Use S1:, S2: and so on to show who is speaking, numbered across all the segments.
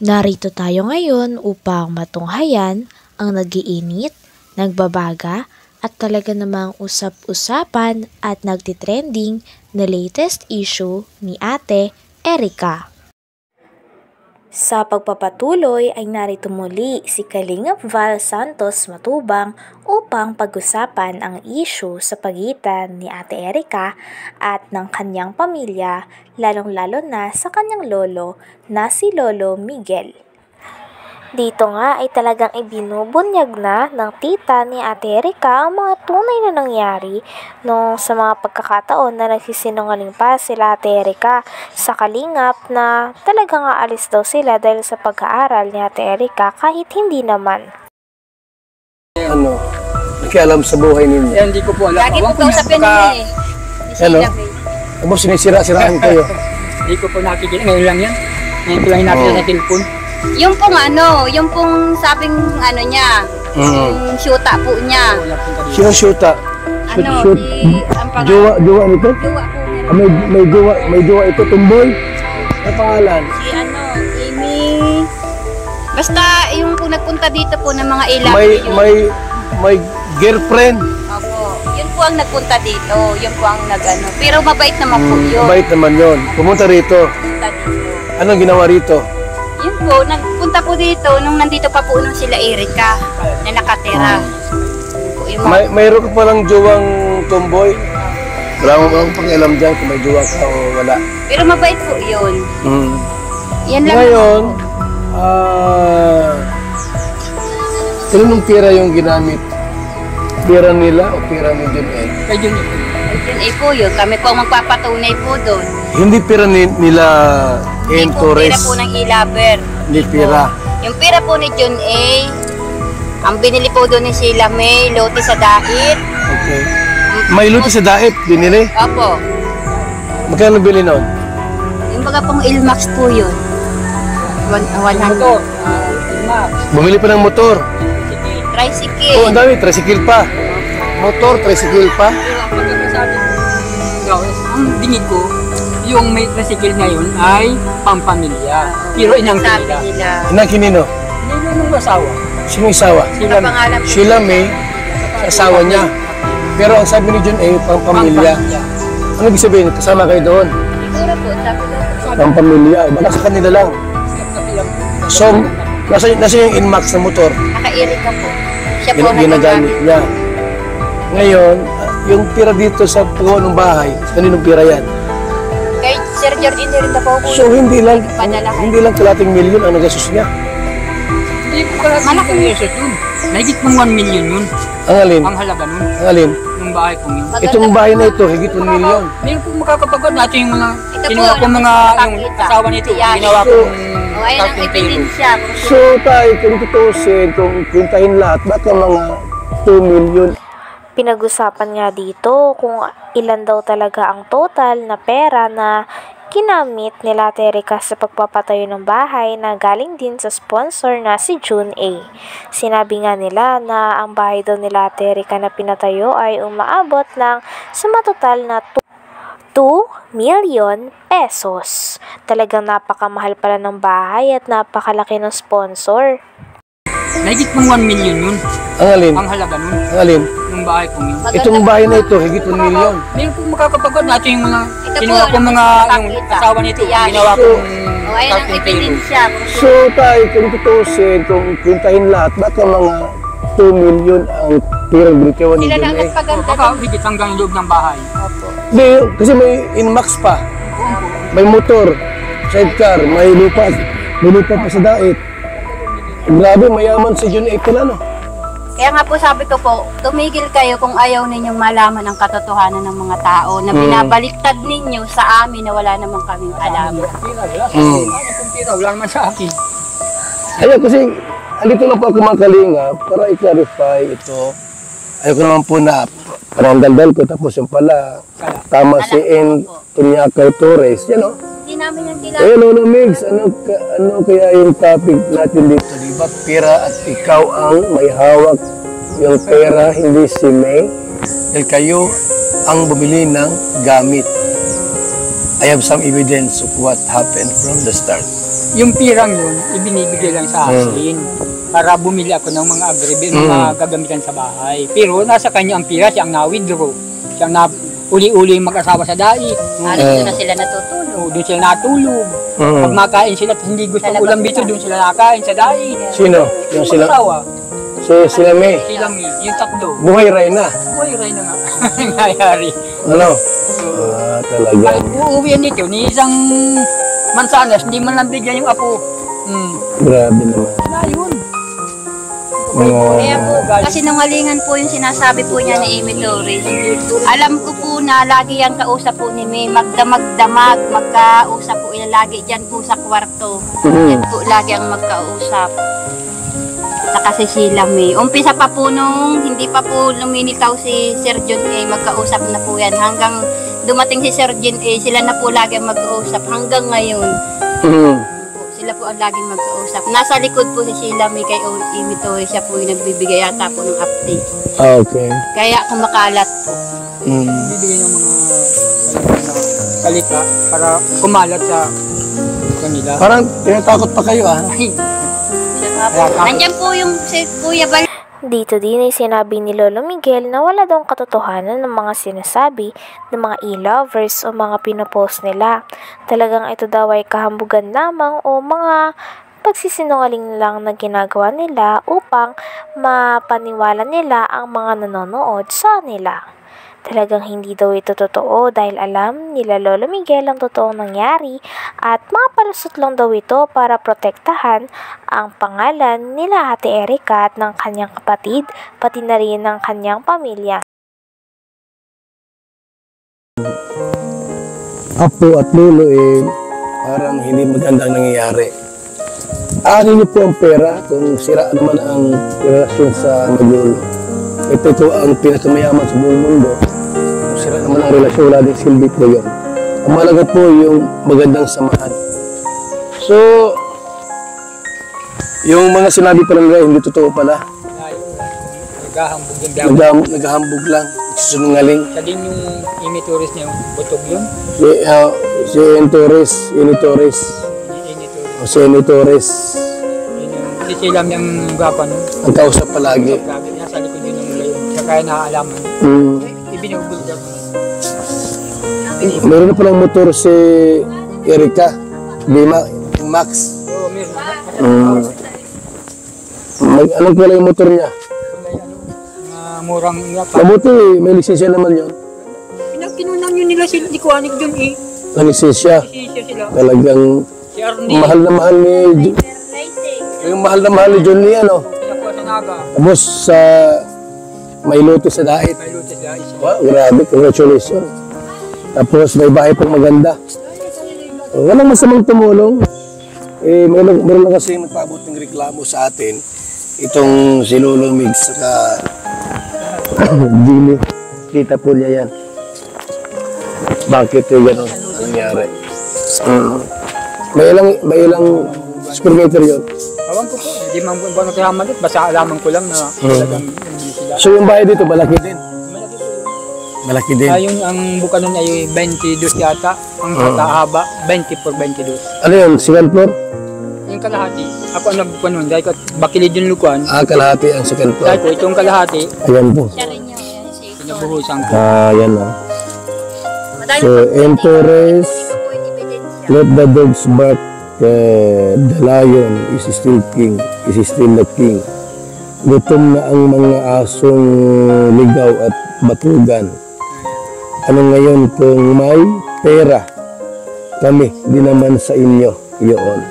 S1: Narito tayo ngayon upang matunghayan ang nagiinit, nagbabaga at talaga namang usap-usapan at nagtitrending na latest issue ni Ate Erica. Sa pagpapatuloy ay narito muli si Kalingap Val Santos Matubang upang pag-usapan ang issue sa pagitan ni Ate Erica at ng kanyang pamilya, lalong-lalo na sa kanyang lolo na si Lolo Miguel. Dito nga ay talagang ibinubunyag na ng tita ni Ate Erica ang mga tunay na nangyari nung sa mga pagkakataon na nagsisinungaling pa sila Ate Erica sa Kalingap na talagang aalis daw sila dahil sa pag-aaral ni Ate Erica kahit hindi naman.
S2: Nakialam sa buhay ninyo?
S3: Hindi ko po alam.
S4: Lagi po kausapin niya eh.
S2: Tapos sinisira-siraan kayo?
S3: Hindi ko po nakikita. Ngayon lang yan. Ngayon ko lang nakikita sa telepon.
S4: Yung pong sabing niya, yung syuta po niya.
S2: Sino syuta?
S4: Ang
S2: Jowa nito?
S4: Jowa po niya.
S2: May jowa ito, tumboy? Ano pangalan?
S4: Si Amy. Basta yung po nagpunta dito po ng mga ilang.
S2: May girlfriend?
S4: Opo. Yun po ang nagpunta dito. Yun po ang Pero mabait naman po yun.
S2: Mabait naman yun. Pumunta rito.
S4: Punta dito.
S2: Anong ginawa rito?
S4: Yun po, nagpunta po dito nung nandito pa po nung sila Erica na nakatira.
S2: Mayroon ka palang jowang tomboy? Wala mo bang pakialam dyan kung may jowa ka o wala?
S4: Pero mabait po yun. Yan lang.
S2: Ngayon, kaninong pira yung ginamit? Pira nila o pira ni Jun A?
S3: Kay Jun A.
S4: Jun A po yun. Kami po magpapatunay po doon.
S2: Hindi pira nila
S4: Hindi po
S2: Torres?
S4: pira po ng Ilaber.
S2: Hindi pira.
S4: Yung pira po ni Jun A, ang binili po doon ni Sheila May, lote sa dait.
S2: Okay. May luto sa daet, binili?
S4: Opo.
S2: Magkano bili noon?
S4: Yung baga pong Ilmax po yun. 100.
S2: Bumili pa ng motor.
S4: Tricycle.
S2: Oo, ang dami, tricycle pa. Motor, tricycle pa.
S3: Ang dinig ko, yung may tricycle ngayon ay pampamilya. Pero inang
S4: Sabi
S3: nila.
S4: nila.
S2: Inang kinino?
S3: Hindi nung asawa.
S2: Sino yung asawa?
S3: Sila
S4: Pangalan po.
S2: Sheila May, asawa niya. Pero ang sabi ni Jun A, pang-pamilya. Ano ibig sabihin? Kasama kayo doon?
S4: Siguro po, sabi ko.
S2: Pang-pamilya. Baka sa kanila lang. So, nasa yung Inmax na motor?
S4: Naka-Erica po. Siya po
S2: Ginagamit niya. Ngayon, yung pira dito sa pagawa ng bahay, kaninong pira yan?
S4: Kay Sir Jordan rin na po po.
S2: So, hindi lang kalating milyon ang nagastos niya.
S3: Hindi ko kaya malaki yung reset yun. Nahigit mong 1 million yun.
S2: Ang alin?
S3: Ang halaga nun.
S2: Ang alin?
S3: Yung bahay kong yun.
S2: Itong bahay na ito, higit 1 milyon.
S3: Meron po makakapagod natin yung mga
S4: Ito
S3: kinuha
S4: po,
S3: kong mga yung
S4: nakikita.
S3: asawa nito.
S4: Yan.
S3: Ginawa kong
S4: O, ayun ang ebidensya.
S2: So, tayo, kung tutusin, kung pintahin lahat, ba't ang mga 2 milyon?
S1: Pinag-usapan nga dito kung ilan daw talaga ang total na pera na ginamit nila Ate Erica sa pagpapatayo ng bahay na galing din sa sponsor na si Jun A. Sinabi nga nila na ang bahay daw nila Ate Erica na pinatayo ay umaabot ng sumatotal na 2 million pesos. Talagang napakamahal pala ng bahay at napakalaki ng sponsor.
S3: nahigit mong 1 million yun.
S2: Ang alin?
S3: Ang halaga nun.
S2: Ang alin?
S3: Yung bahay kong yun.
S2: Itong bahay na ito, higit 1 milyon.
S3: Meron po makakapagod natin yung mga
S4: Ito po,
S3: kinuha kong mga yung
S4: nakikita.
S3: asawa nito.
S4: Yan.
S3: Ginawa
S2: So,
S3: kong
S4: O, ayun ang ebidensya.
S2: So, tayo, kung tutusin, kung pintahin lahat, ba't ang mga 2 milyon ang pirang binitiwan ni
S4: Sila
S2: Jun
S4: lang
S2: A?
S4: nagpaganda.
S3: baka higit hanggang loob ng bahay.
S4: Opo.
S2: Hindi, kasi may Inmax pa. May motor, sidecar, may lupa pa sa dait. Grabe, mayaman si Jun A pala, no?
S4: Kaya nga po sabi ko po, tumigil kayo kung ayaw ninyong malaman ang katotohanan ng mga tao na binabaliktad ninyo sa amin na wala namang kaming alam.
S3: Pira, wala. Kung pira, wala naman sa akin.
S2: Ayun, kasi andito lang po ako mga kalinga para i-clarify ito. Ayoko naman po na parang daldal ko, tapos yung pala, tama si N. Tunyacao Torres, yan o.
S4: Hindi namin yung kilala.
S2: Ayun, Lolo Migs, ano kaya yung topic natin dito? Diba, pera at ikaw ang may hawak yung pera, hindi si May. Dahil kayo ang bumili ng gamit. I have some evidence of what happened from the start.
S3: yung pirang yun, ibinibigay lang sa akin para bumili ako ng mga mga gagamitan sa bahay. Pero nasa kanya ang pira, siya ang na-withdraw. Siya ang uli-uli mag-asawa sa dai.
S4: Doon na sila natutulog.
S3: Doon sila natulog. Pag makain sila, hindi gusto ng ulam dito, doon sila nakain sa dai.
S2: Sino? Yung sila?
S3: Asawa.
S2: Sila May.
S3: Sila May, yung tatlo.
S2: Buhay ray na.
S3: Buhay na nga. Nangyayari.
S2: Ano? Talaga.
S3: Uuwihan dito, ni isang mansanas, hindi man lang bigyan yung apo.
S2: Grabe naman.
S3: Ayun.
S4: Kaya po, kasi nungalingan po yung sinasabi po niya ni Amy Torres. Alam ko po na lagi yung kausap po ni May, magdamag-damag, magkausap po yan lagi dyan po sa kwarto. Yan po lagi ang magkausap. Saka si Sheila May. Umpisa pa po nung hindi pa po lumilitaw si Sir John A, magkausap na po yan. Hanggang dumating si Sir John A, sila na po lagi ang magkausap hanggang ngayon. Sila po ang laging magkausap. Nasa likod po si Sheila May kay Amy Torres, siya po yung nagbibigay yata po ng update.
S2: Okay.
S4: Kaya kumakalat po.
S3: Bibigyan ng mga kalika para kumalat sa kanila.
S2: Parang tinatakot pa kayo
S4: Nandiyan po yung si Kuya Bal.
S1: Dito din ay sinabi ni Lolo Miguel na wala daw katotohanan ng mga sinasabi ng mga e-lovers o mga pinopost nila. Talagang ito daw ay kahambugan lamang o mga pagsisinungaling lang na ginagawa nila upang mapaniwala nila ang mga nanonood sa nila. Talagang hindi daw ito totoo dahil alam nila Lolo Miguel ang totoong nangyari at mga palusot lang daw ito para protektahan ang pangalan nila Ate Erica at ng kanyang kapatid pati na rin ng kanyang pamilya.
S2: Apo at lolo parang hindi magandang nangyayari. Anin niyo po ang pera kung sira naman ang relasyon sa magulo. Ito ang pinakamayaman sa buong mundo. Kung sira naman ang relasyon, wala din silbi po yun. Ang mahalaga po yung magandang samahan. So, yung mga sinabi pa nila, hindi totoo pala. Naghahambog lang. Sinungaling.
S3: Siya din yung Amy Torres niya, butog yun.
S2: Si Amy Torres. Si Amy Torres.
S3: Si Sheila May ang gapa nun.
S2: Ang kausap palagi.
S3: Nasa likod yun ng mula yun. Siya kaya naaalaman. Ibinubulda mo.
S2: Meron na palang motor si Erica. Yung Max.
S3: Oo, meron.
S2: Anong pala yung motor niya?
S3: Murang
S2: Mabuti, may lisensya naman yun.
S3: Pinagkinunan yun nila si Dikuanig dun
S2: Ang lisensya.
S3: Sila.
S2: Talagang
S3: Si Arnie.
S2: mahal na mahal ni... Yung mahal na mahal ni John Lee,
S3: Pinakuha sa Naga.
S2: Tapos sa may loto sa Dait.
S3: May luto sila.
S2: Wow, grabe, congratulations. Tapos may bahay pang maganda. Walang masamang tumulong. Meron lang kasi nagpaabot ng reklamo sa atin. Itong si Lolo Mig saka Jimmy. Kita po niya yan. Bakit yung gano'n nangyari? May ilang square meter yun.
S3: Awan ko po. Hindi man po nagkakamalit. Basta alaman ko lang na talagang hindi sila.
S2: So yung bahay dito, malaki din. Malaki din.
S3: Yung ang buka nun ay 22 yata. Ang katahaba, 20 por 22.
S2: Ano yun? Second floor?
S3: Yung kalahati. Ako ang nagbuka nun. Dahil bakilid yung lukuan.
S2: Kalahati ang second floor.
S3: Dahil po itong kalahati,
S2: Ayan po.
S4: Siya rin yun. Yan si
S3: pinabuhusan ko.
S2: Ayan o. So, Empress, let the dogs bark. The lion is still king. Is still the king. Gutom na ang mga asong ligaw at batugan. Ano ngayon kung may pera? Kami, di naman sa inyo. Iyon.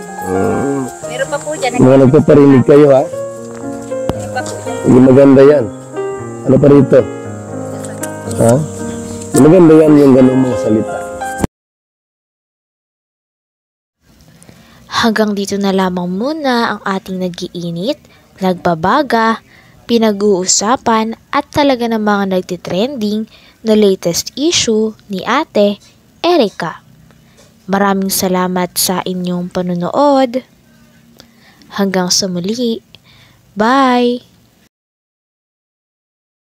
S4: Meron pa po dyan.
S2: Mga nagpaparinig kayo ha?
S4: Meron pa po dyan.
S2: Hindi maganda yan. Ano pa rito? Ha? Hindi maganda yan yung ganung mga salita.
S1: Hanggang dito na lamang muna ang ating nag-iinit, nagbabaga, pinag-uusapan at talaga namang nagtitrending na latest issue ni Ate Erica. Maraming salamat sa inyong panunood. Hanggang sa muli. Bye!